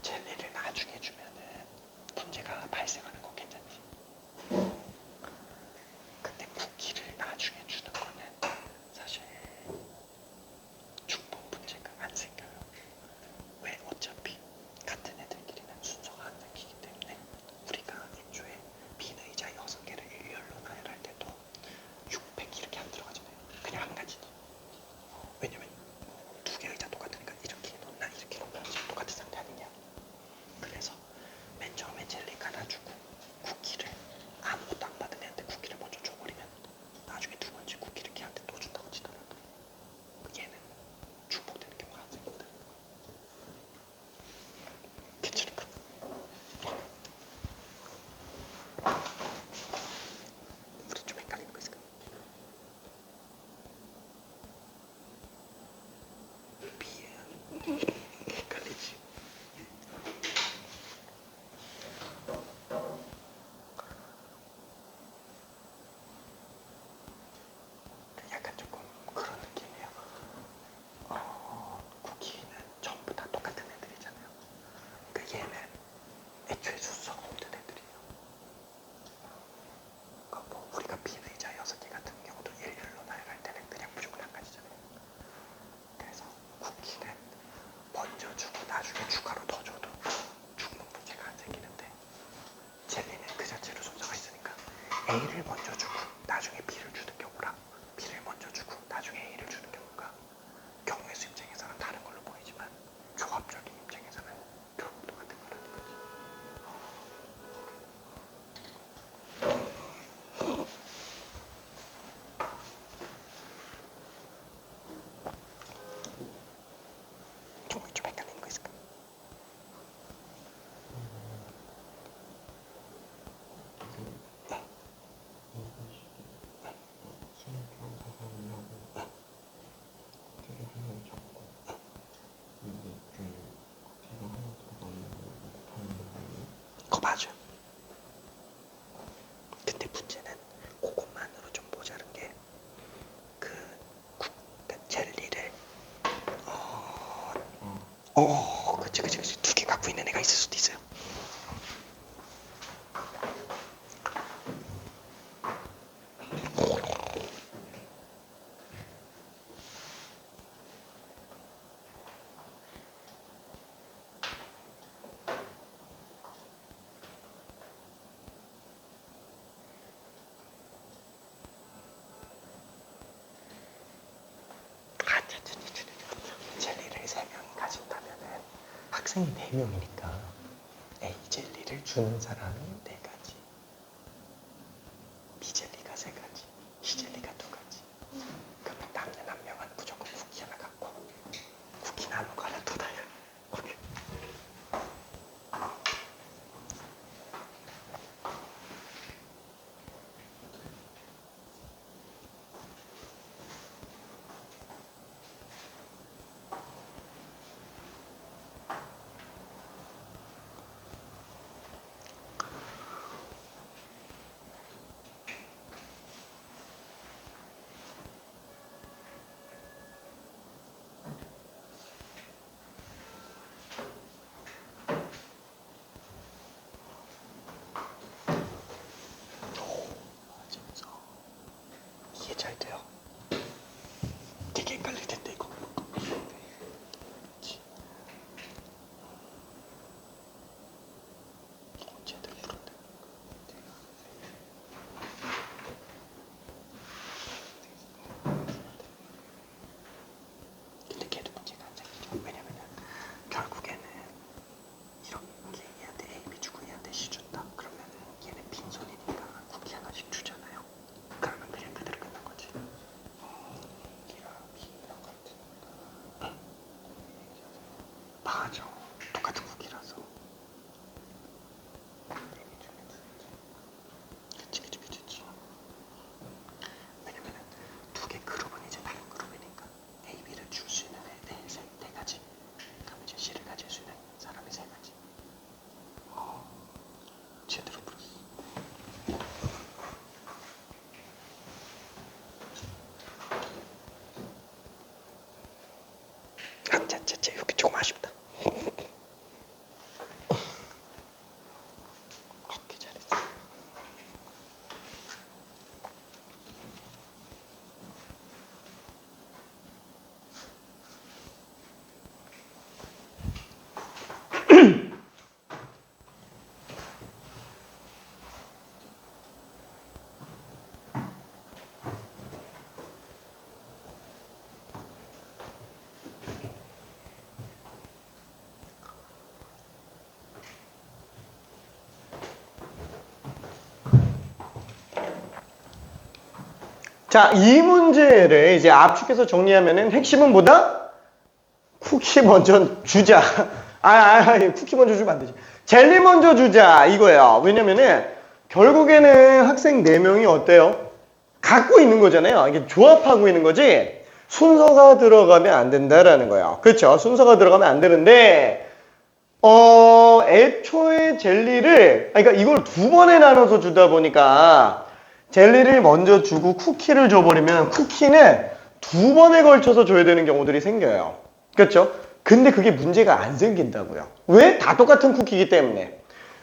S1: 젤리를 나중에 주면은 문제가 발생하는 거 괜찮지? 근데 쿠키를 나중에 주는 거는 사실 중복 문제가 안 생겨요. 왜? 어차피 같은 애들끼리는 순서가 안 생기기 때문에 우리가 애초에 비는 의자 6개를 일렬로 나열할 때도 600 이렇게 안 들어가잖아요. 그냥
S2: A를 먼저 주고 나중에 B를 주는 경우랑 B를 먼저 주고 나중에 A를 주는 경우가 경우의 수 입장에서는 다른 걸로 보이지만 조합적인 입장에서는 결국 똑같은 거라는 거지. 좀 헷갈리는 거 있을까? 그거 맞아. 근데 문제는 그것만으로 좀 모자른 게 그 젤리를 그치 두 개 갖고 있는 애가 있을 수도 있어요. 젤리를 3명이 가진다면은 학생이 4명이니까 A 젤리를 주는 사람이 4가지, B 젤리가 3가지, C 젤리가 2가지. 그러면 남는 한 명은 무조건 쿠키 하나 갖고 쿠키 나누고 하나 더 달려. 오케이. 재밌어. 이해 잘 돼요. 되게 헷갈릴 텐데 이거. 제대로 풀었네. 근데 걔도 문제가 안 생기죠. 왜냐면은 결국에는 이렇게 얘한테 A, B 주고 얘한테 C 준다. 그러면은 얘는 빈손이니까 쿠키 하나씩 주잖아요. 그러면 그냥 그대로 끝난 거지. A랑 B랑 같으니까. 맞아. 똑같은 쿠키라서. 그치. 왜냐면은 두 개 그룹은 이제 다른 그룹이니까 A, B를 줄 수 있는 애 네 가지. 그럼 이제 C를 가질 수 있는 사람이 3가지. 제대로 풀었어. 여기 조금 아쉽다. 오케이, 잘했어.
S1: 자, 이 문제를 이제 압축해서 정리하면은 핵심은 뭐다? 쿠키 먼저 주자. 쿠키 먼저 주면 안 되지. 젤리 먼저 주자. 이거예요. 왜냐면은 결국에는 학생 4명이 어때요? 갖고 있는 거잖아요. 이게 조합하고 있는 거지. 순서가 들어가면 안 된다라는 거예요. 그렇죠? 순서가 들어가면 안 되는데 애초에 젤리를 그러니까 이걸 2번에 나눠서 주다 보니까 젤리를 먼저 주고 쿠키를 줘버리면 쿠키는 2번에 걸쳐서 줘야 되는 경우들이 생겨요. 그렇죠? 근데 그게 문제가 안 생긴다고요. 왜? 다 똑같은 쿠키이기 때문에.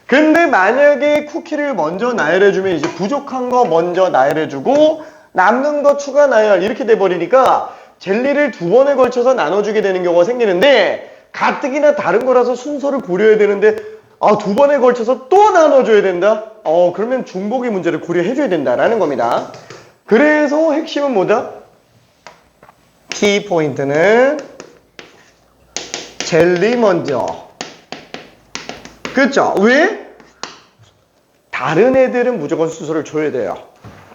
S1: 근데 만약에 쿠키를 먼저 나열해주면 이제 부족한 거 먼저 나열해주고 남는 거 추가 나열 이렇게 돼버리니까 젤리를 2번에 걸쳐서 나눠주게 되는 경우가 생기는데 가뜩이나 다른 거라서 순서를 고려해야 되는데 두 번에 걸쳐서 또 나눠줘야 된다? 그러면 중복의 문제를 고려해줘야 된다라는 겁니다. 그래서 핵심은 뭐다? 키포인트는 젤리 먼저. 그쵸? 왜? 다른 애들은 무조건 순서를 줘야 돼요.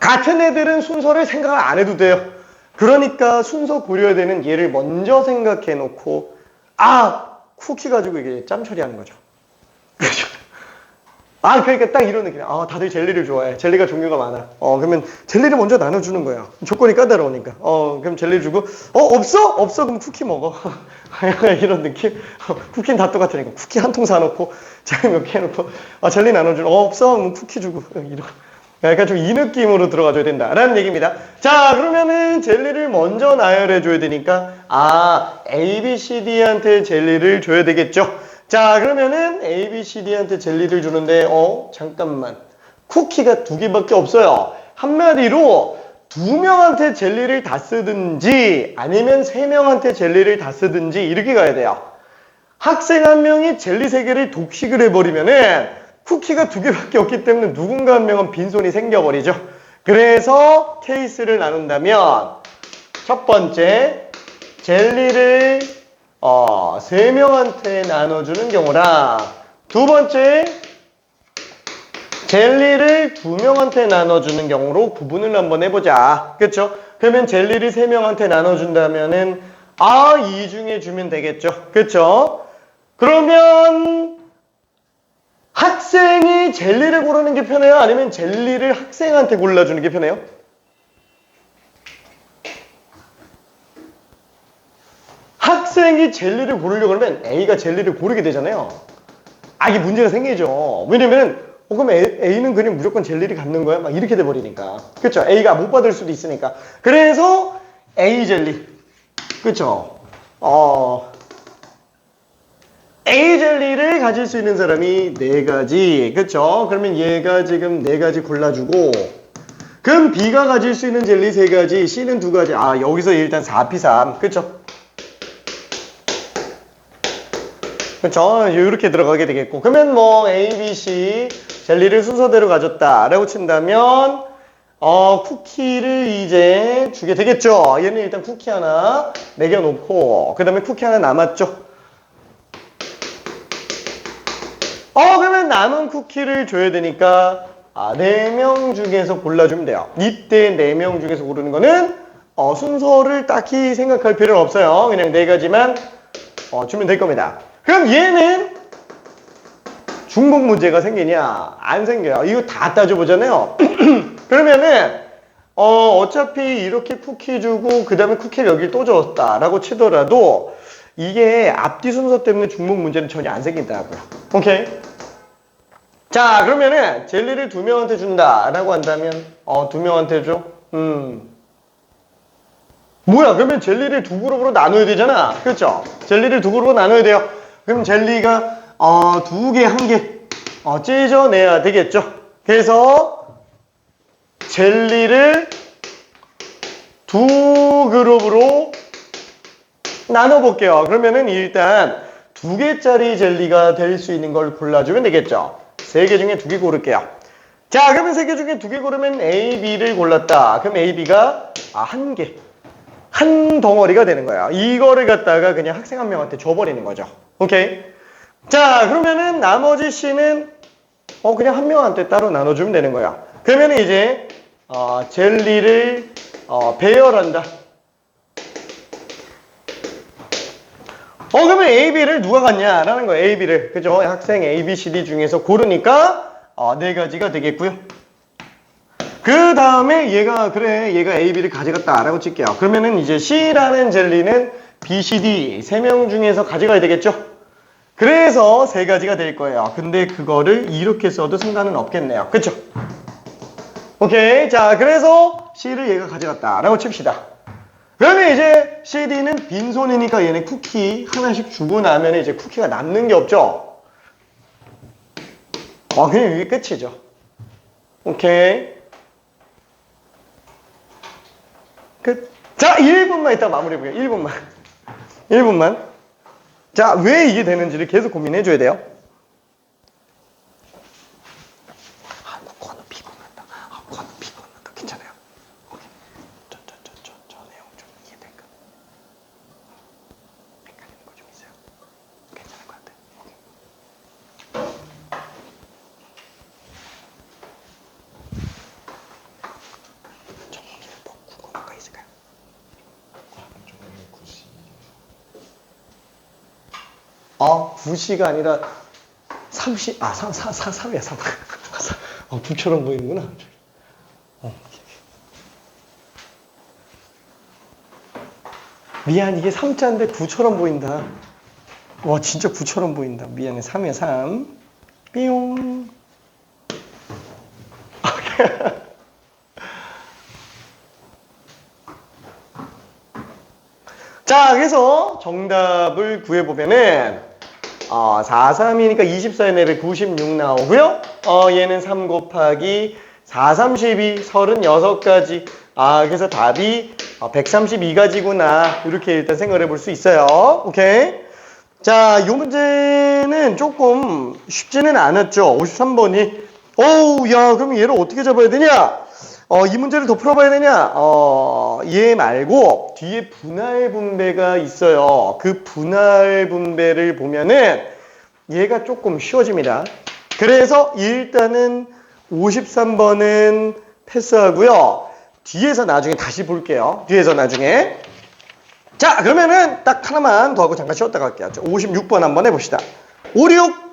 S1: 같은 애들은 순서를 생각을 안 해도 돼요. 그러니까 순서 고려되는 얘를 먼저 생각해 놓고 쿠키 가지고 이게 짬 처리하는 거죠. 그죠? 그러니까 딱 이런 느낌. 다들 젤리를 좋아해. 젤리가 종류가 많아. 그러면 젤리를 먼저 나눠주는 거야. 조건이 까다로우니까. 그럼 젤리를 주고, 없어? 없어? 그럼 쿠키 먹어. 이런 느낌. 쿠키는 다 똑같으니까. 쿠키 한 통 사놓고, 젤리 몇 개 해놓고, 젤리 나눠주는, 없어? 그럼 쿠키 주고. 이런. 약간 좀 이 느낌으로 들어가줘야 된다라는 얘기입니다. 자, 그러면은 젤리를 먼저 나열해줘야 되니까, A, B, C, D한테 젤리를 줘야 되겠죠. 자, 그러면은 A, B, C, D한테 젤리를 주는데 잠깐만. 쿠키가 2개밖에 없어요. 한마디로 2명한테 젤리를 다 쓰든지 아니면 3명한테 젤리를 다 쓰든지 이렇게 가야 돼요. 학생 한 명이 젤리 3개를 독식을 해버리면은 쿠키가 2개밖에 없기 때문에 누군가 한 명은 빈손이 생겨버리죠. 그래서 케이스를 나눈다면 첫 번째 젤리를 3명한테 나눠주는 경우랑 두 번째 젤리를 2명한테 나눠주는 경우로 구분을 한번 해보자. 그쵸? 그러면 젤리를 3명한테 나눠준다면은 이 중에 주면 되겠죠. 그쵸? 그러면 학생이 젤리를 고르는 게 편해요? 아니면 젤리를 학생한테 골라주는 게 편해요? 학생이 젤리를 고르려고 하면 A가 젤리를 고르게 되잖아요. 이게 문제가 생기죠. 왜냐면 그럼 A는 그냥 무조건 젤리를 갖는 거야? 막 이렇게 돼버리니까. 그쵸? A가 못 받을 수도 있으니까. 그래서 A 젤리. 그쵸? A 젤리를 가질 수 있는 사람이 4가지. 그쵸? 그러면 얘가 지금 4가지 골라주고, 그럼 B가 가질 수 있는 젤리 3가지, C는 2가지. 여기서 일단 4P3. 그쵸? 그쵸? 이렇게 들어가게 되겠고. 그러면 뭐 A, B, C 젤리를 순서대로 가졌다 라고 친다면 쿠키를 이제 주게 되겠죠. 얘는 일단 쿠키 하나 매겨놓고 그 다음에 쿠키 하나 남았죠. 그러면 남은 쿠키를 줘야 되니까 4명 중에서 골라주면 돼요. 이때 4명 중에서 고르는 거는 순서를 딱히 생각할 필요는 없어요. 그냥 4가지만 주면 될 겁니다. 그럼 얘는 중복 문제가 생기냐? 안 생겨요. 이거 다 따져보잖아요. 그러면은 어차피 이렇게 쿠키 주고 그 다음에 쿠키를 여기 또 줬다 라고 치더라도 이게 앞뒤 순서 때문에 중복 문제는 전혀 안 생긴다고요. 오케이? 자, 그러면은 젤리를 2명한테 준다 라고 한다면 2명한테 줘? 뭐야, 그러면 젤리를 2그룹으로 나눠야 되잖아. 그렇죠? 젤리를 2그룹으로 나눠야 돼요. 그럼 젤리가 2개, 1개 찢어내야 되겠죠. 그래서 젤리를 2그룹으로 나눠볼게요. 그러면은 일단 2개짜리 젤리가 될 수 있는 걸 골라주면 되겠죠. 3개 중에 2개 고를게요. 자, 그러면 3개 중에 2개 고르면 A, B를 골랐다. 그럼 A, B가 1개. 한 덩어리가 되는 거야. 이거를 갖다가 그냥 학생 한 명한테 줘버리는 거죠. 오케이? 자, 그러면은 나머지 C는 그냥 한 명한테 따로 나눠주면 되는 거야. 그러면은 이제 젤리를 배열한다. 그러면 A, B를 누가 갖냐라는 거예요. A, B를. 그죠? 학생 A, B, C, D 중에서 고르니까 4가지가 되겠고요. 그 다음에 얘가 A, B를 가져갔다 라고 칠게요. 그러면은 이제 C라는 젤리는 B, C, D 3명 중에서 가져가야 되겠죠? 그래서 3가지가 될 거예요. 근데 그거를 이렇게 써도 상관은 없겠네요. 그쵸? 오케이. 자, 그래서 C를 얘가 가져갔다 라고 칩시다. 그러면 이제 CD는 빈손이니까 얘네 쿠키 하나씩 주고 나면 이제 쿠키가 남는 게 없죠? 그냥 이게 끝이죠. 오케이. 끝. 자, 1분만 이따 마무리해볼게요. 1분만. 1분만. 자, 왜 이게 되는지를 계속 고민해줘야 돼요. 9시가 아니라 3시, 3이야, 3. 9처럼 보이는구나. 미안, 이게 3자인데 9처럼 보인다. 와, 진짜 9처럼 보인다. 미안해, 3이야, 3. 삐용. 자, 그래서 정답을 구해보면은, 4, 3이니까 24의 4배 96 나오고요. 얘는 3 곱하기 4, 32, 36가지. 그래서 답이 132가지구나. 이렇게 일단 생각을 해볼 수 있어요. 오케이. 자, 이 문제는 조금 쉽지는 않았죠. 53번이. 야, 그럼 얘를 어떻게 잡아야 되냐? 이 문제를 더 풀어봐야 되냐? 얘 말고 뒤에 분할 분배가 있어요. 그 분할 분배를 보면은 얘가 조금 쉬워집니다. 그래서 일단은 53번은 패스하고요. 뒤에서 나중에 다시 볼게요. 뒤에서 나중에. 자, 그러면은 딱 하나만 더 하고 잠깐 쉬었다 갈게요. 56번 한번 해봅시다. 56.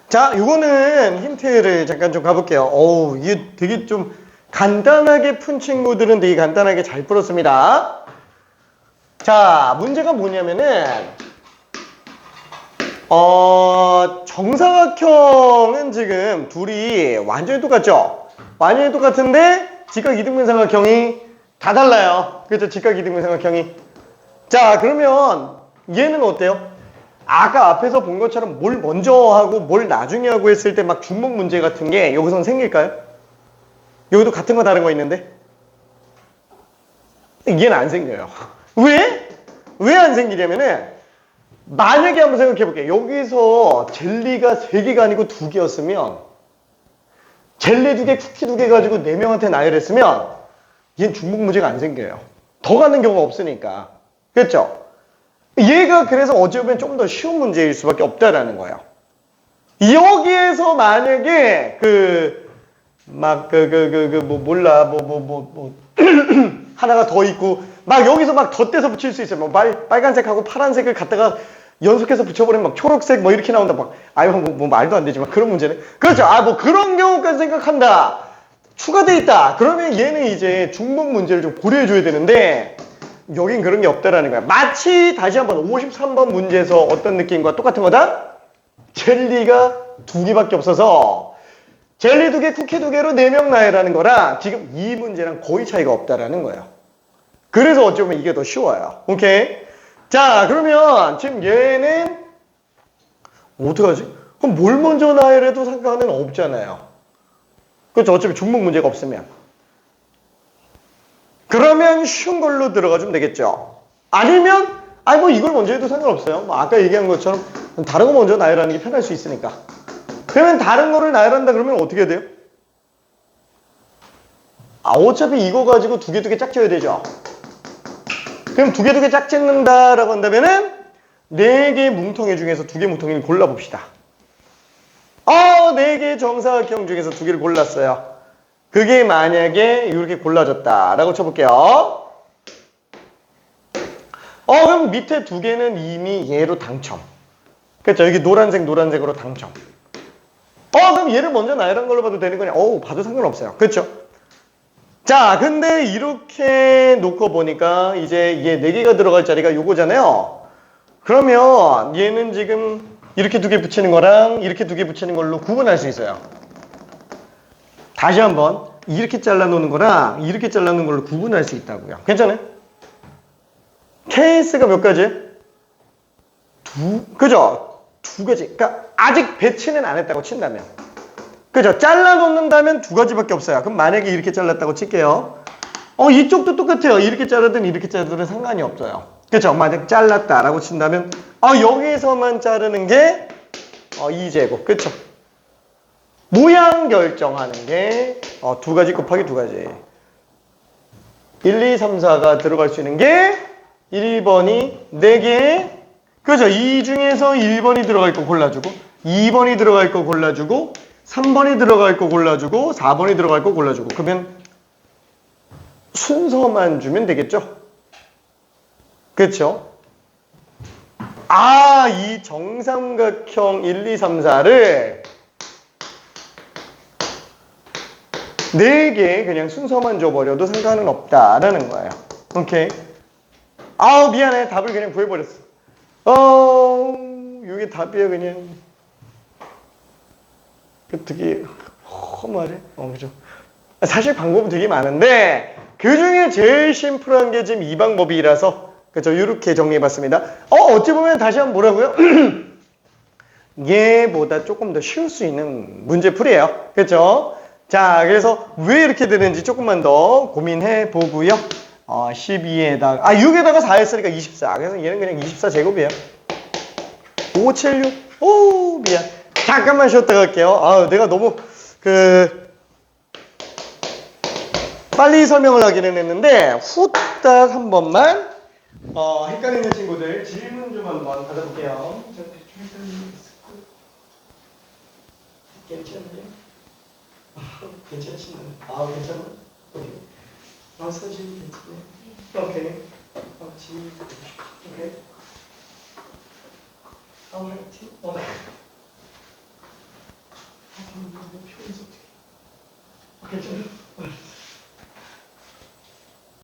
S1: 자, 요거는 힌트를 잠깐 좀 가볼게요. 어우, 이게 되게 좀 간단하게 푼 친구들은 되게 간단하게 잘 풀었습니다. 자, 문제가 뭐냐면은, 정사각형은 지금 둘이 완전히 똑같죠? 완전히 똑같은데, 직각 이등변삼각형이 다 달라요. 그렇죠? 직각 이등변삼각형이. 자, 그러면 얘는 어때요? 아까 앞에서 본 것처럼 뭘 먼저 하고 뭘 나중에 하고 했을 때 막 중복 문제 같은 게 여기선 생길까요? 여기도 같은 거 다른 거 있는데? 얘는 안 생겨요. 왜? 왜 안 생기냐면은 만약에 한번 생각해 볼게요. 여기서 젤리가 3개가 아니고 2개였으면 젤리 2개, 쿠키 2개 가지고 4명한테 나열했으면 얘는 중복 문제가 안 생겨요. 더 가는 경우가 없으니까. 그렇죠? 얘가 그래서 어찌 보면 좀 더 쉬운 문제일 수밖에 없다라는 거예요. 여기에서 만약에 하나가 더 있고 막 여기서 막 덧대서 붙일 수 있어요. 뭐 빨간색하고 파란색을 갖다가 연속해서 붙여버리면 막 초록색 뭐 이렇게 나온다. 막 아유 뭐 말도 안 되지만 그런 문제는 그렇죠. 아 뭐 그런 경우까지 생각한다. 추가돼 있다. 그러면 얘는 이제 중복 문제를 좀 고려해 줘야 되는데 여긴 그런 게 없다라는 거야. 마치 다시 한번 53번 문제에서 어떤 느낌과 똑같은 거다? 젤리가 2개밖에 없어서 젤리 2개, 쿠키 2개로 4명 나열하는 거랑 지금 이 문제랑 거의 차이가 없다라는 거예요. 그래서 어쩌면 이게 더 쉬워요. 오케이? 자, 그러면 지금 얘는 어떡하지? 그럼 뭘 먼저 나열해도 상관은 없잖아요. 그렇죠? 어차피 중복 문제가 없으면. 그러면 쉬운 걸로 들어가주면 되겠죠. 아니면 뭐 이걸 먼저 해도 상관없어요. 뭐 아까 얘기한 것처럼 다른 거 먼저 나열하는 게 편할 수 있으니까. 그러면 다른 거를 나열한다 그러면 어떻게 돼요? 어차피 이거 가지고 2개 짝지어야 되죠. 그럼 2개 짝짓는다라고 한다면은 4개 뭉텅이 중에서 2개 뭉텅이를 골라봅시다. 4개 정사각형 중에서 2개를 골랐어요. 그게 만약에 이렇게 골라졌다라고 쳐볼게요. 그럼 밑에 2개는 이미 얘로 당첨. 그렇죠? 여기 노란색으로 당첨. 그럼 얘를 먼저 나열한 걸로 봐도 되는 거냐? 봐도 상관없어요. 그렇죠? 자, 근데 이렇게 놓고 보니까 이제 얘 4개가 들어갈 자리가 요거잖아요. 그러면 얘는 지금 이렇게 2개 붙이는 거랑 이렇게 2개 붙이는 걸로 구분할 수 있어요. 다시 한번 이렇게 잘라놓는 거랑 이렇게 잘라놓는 걸로 구분할 수 있다고요. 괜찮아요? 케이스가 몇 가지? 그죠? 2가지. 그러니까 아직 배치는 안 했다고 친다면. 그죠? 잘라놓는다면 2가지밖에 없어요. 그럼 만약에 이렇게 잘랐다고 칠게요. 이쪽도 똑같아요. 이렇게 자르든 이렇게 자르든 상관이 없어요. 그죠? 만약 잘랐다라고 친다면 여기서만 자르는 게 2제곱. 그쵸? 모양 결정하는 게 2가지 곱하기 2가지. 1, 2, 3, 4가 들어갈 수 있는 게 1번이 4개. 그죠? 이 중에서 1번이 들어갈 거 골라주고 2번이 들어갈 거 골라주고 3번이 들어갈 거 골라주고 4번이 들어갈 거 골라주고 그러면 순서만 주면 되겠죠? 그렇죠? 이 정삼각형 1, 2, 3, 4를 4개 그냥 순서만 줘버려도 상관은 없다라는 거예요. 오케이? 미안해. 답을 그냥 구해버렸어. 이게 답이야 그냥. 되게 허무하네. 그죠? 사실 방법은 되게 많은데 그 중에 제일 심플한 게 지금 이 방법이라서 그죠? 이렇게 정리해봤습니다. 어찌 보면 다시 한번 뭐라고요? 얘보다 조금 더 쉬울 수 있는 문제풀이에요. 그렇죠? 자, 그래서 왜 이렇게 되는지 조금만 더 고민해 보고요. 12에다가 6에다가 4 했으니까 24. 그래서 얘는 그냥 24제곱이에요. 576. 미안. 잠깐만 쉬었다 갈게요. 내가 너무 빨리 설명을 하기는 했는데 후딱 한 번만 헷갈리는 친구들 질문 좀 한번 받아볼게요. 괜찮나요? 괜찮으신가요? 괜찮아? 오케이. 사진 괜찮네. 오케이. 지금 오케이. 화이팅. 오케이. 뭐 표현해서 어떻게 해? 괜찮아요?